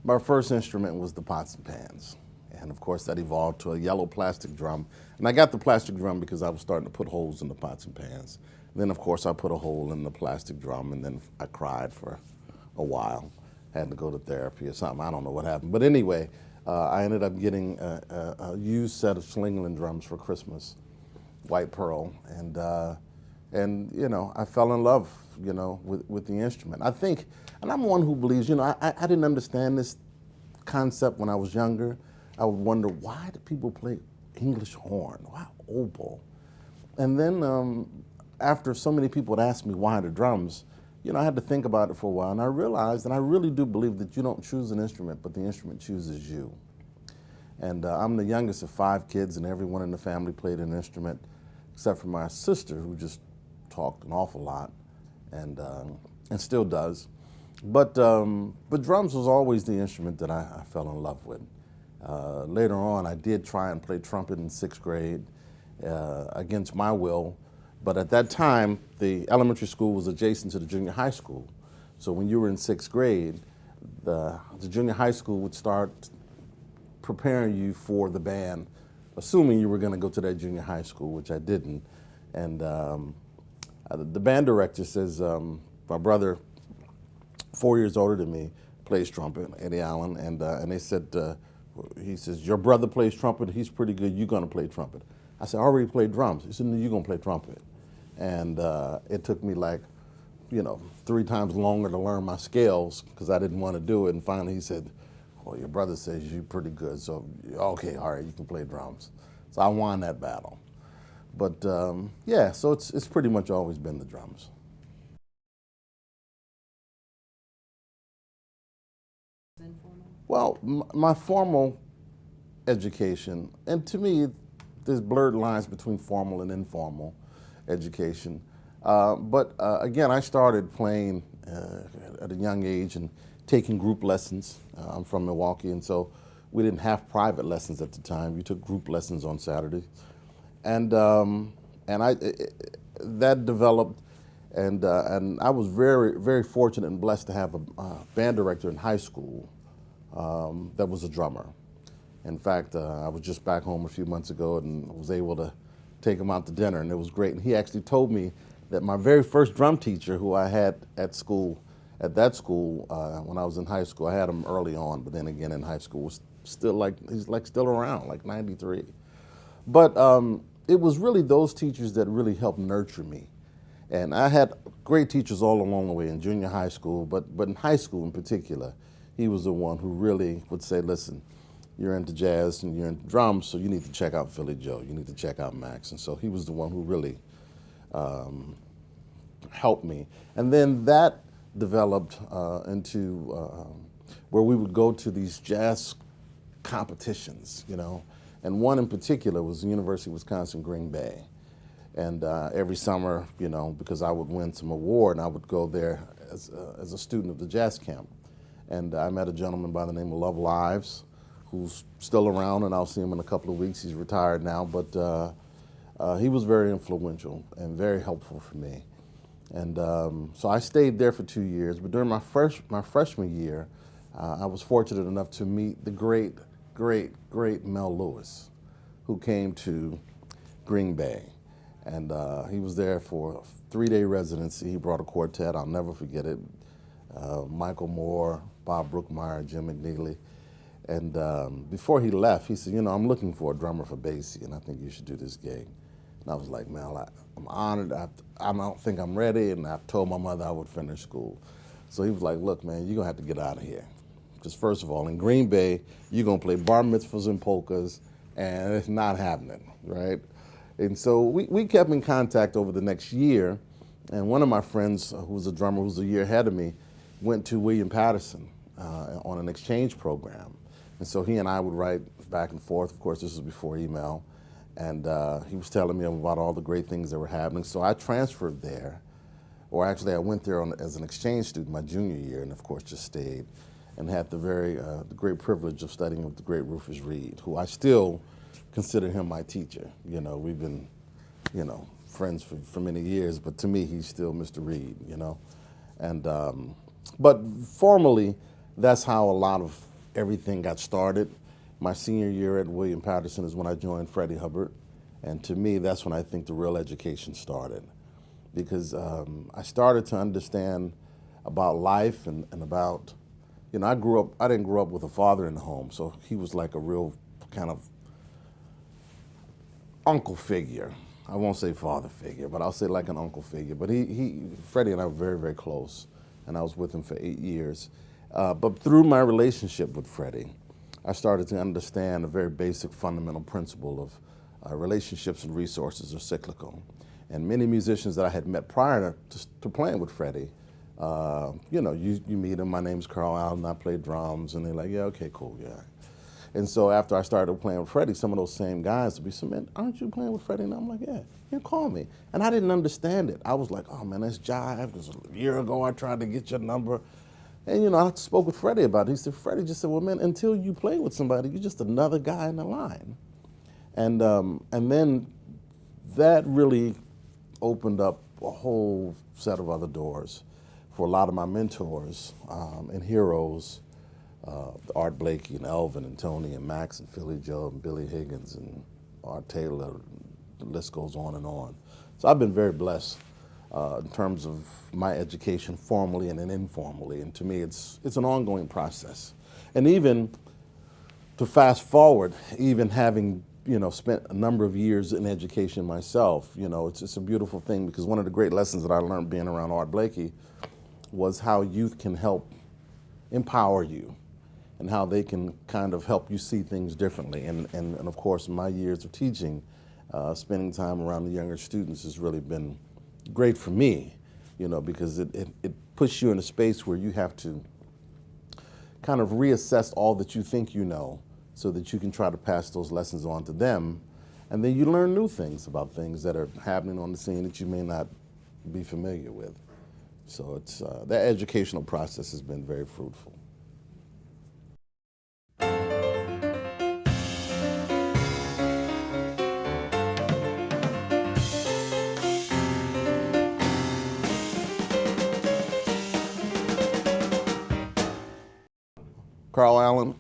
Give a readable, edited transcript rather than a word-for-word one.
My first instrument was the pots and pans. And of course that evolved to a yellow plastic drum. And I got the plastic drum because I was starting to put holes in the pots and pans. Then of course I put a hole in the plastic drum and then I cried for a while. Had to go to therapy or something, I don't know what happened. But anyway, I ended up getting a used set of Slingland drums for Christmas, white pearl. And you know, I fell in love, you know, with the instrument. I think, and I'm one who believes, you know, I didn't understand this concept when I was younger. I would wonder, why do people play English horn? Why oboe? And then after so many people would ask me why the drums, you know, I had to think about it for a while, and I realized, and I really do believe that you don't choose an instrument, but the instrument chooses you. And I'm the youngest of 5 kids, and everyone in the family played an instrument, except for my sister, who just talked an awful lot, and still does. But drums was always the instrument that I fell in love with. Later on, I did try and play trumpet in 6th grade against my will, but at that time, the elementary school was adjacent to the junior high school. So when you were in 6th grade, the junior high school would start preparing you for the band, assuming you were going to go to that junior high school, which I didn't. And the band director says, my brother, 4 years older than me, plays trumpet, Eddie Allen, and they said, he says, your brother plays trumpet, he's pretty good, you're gonna play trumpet. I said, I already played drums. He said, no, you're gonna play trumpet. And it took me like, you know, 3 times longer to learn my scales because I didn't want to do it. And finally he said, well, your brother says you're pretty good, so okay, all right, you can play drums. So I won that battle. But yeah, so it's pretty much always been the drums. Well, my formal education, and to me, there's blurred lines between formal and informal education. But again, I started playing at a young age and taking group lessons. I'm from Milwaukee, and so we didn't have private lessons at the time. We took group lessons on Saturdays. And that developed, and I was very fortunate and blessed to have a band director in high school that was a drummer. In fact, I was just back home a few months ago and was able to take him out to dinner, and it was great. And he actually told me that my very first drum teacher, who I had at that school, when I was in high school, I had him early on, but then again in high school, was still he's still around, like 93. But it was really those teachers that really helped nurture me. And I had great teachers all along the way in junior high school, but in high school in particular, he was the one who really would say, listen, you're into jazz and you're into drums, so you need to check out Philly Joe, you need to check out Max. And so he was the one who really helped me. And then that developed into where we would go to these jazz competitions, you know. And one in particular was the University of Wisconsin Green Bay. And every summer, you know, because I would win some award, and I would go there as a student of the jazz camp. And I met a gentleman by the name of Love Lives, who's still around, and I'll see him in a couple of weeks. He's retired now, but he was very influential and very helpful for me. And so I stayed there for 2 years, but during my freshman year, I was fortunate enough to meet the great Mel Lewis, who came to Green Bay. And he was there for a 3-day residency. He brought a quartet, I'll never forget it. Michael Moore, Bob Brookmeyer, Jim McNeely. And before he left, he said, you know, I'm looking for a drummer for Basie, and I think you should do this gig. And I was like, man, I'm honored. I don't think I'm ready, and I told my mother I would finish school. So he was like, look, man, you're going to have to get out of here. Because first of all, in Green Bay, you're going to play bar mitzvahs and polkas, and it's not happening, right? And so we kept in contact over the next year, and one of my friends, who was a drummer who's a year ahead of me, went to William Patterson on an exchange program. And so he and I would write back and forth. Of course, this was before email. And he was telling me about all the great things that were happening. So I transferred there, or actually I went there as an exchange student my junior year, and of course just stayed, and had the great privilege of studying with the great Rufus Reed, who I still consider him my teacher. You know, we've been, you know, friends for many years, but to me, he's still Mr. Reed, you know. And, but formally, that's how a lot of everything got started. My senior year at William Patterson is when I joined Freddie Hubbard. And to me, that's when I think the real education started. Because I started to understand about life and about, I didn't grow up with a father in the home, so he was like a real kind of uncle figure. I won't say father figure, but I'll say like an uncle figure. But Freddie and I were very, very close, and I was with him for 8 years. But through my relationship with Freddie, I started to understand a very basic fundamental principle of relationships and resources are cyclical. And many musicians that I had met prior to playing with Freddie, you meet them, my name's Carl Allen, I play drums, and they're like, yeah, okay, cool, yeah. And so after I started playing with Freddie, some of those same guys would be saying, man, aren't you playing with Freddie? And I'm like, yeah, call me. And I didn't understand it. I was like, oh man, that's jive. Because a year ago I tried to get your number. And I spoke with Freddie about it. He said, Freddie just said, well man, until you play with somebody, you're just another guy in the line. And then that really opened up a whole set of other doors for a lot of my mentors and heroes, Art Blakey and Elvin and Tony and Max and Philly Joe and Billy Higgins and Art Taylor. The list goes on and on. So I've been very blessed in terms of my education formally and then informally. And to me, it's an ongoing process. And even to fast forward, even having spent a number of years in education myself, it's a beautiful thing, because one of the great lessons that I learned being around Art Blakey was how youth can help empower you and how they can kind of help you see things differently. And of course, my years of teaching, spending time around the younger students has really been great for me, because it puts you in a space where you have to kind of reassess all that you think you know, so that you can try to pass those lessons on to them. And then you learn new things about things that are happening on the scene that you may not be familiar with. So it's that educational process has been very fruitful. Carl Allen,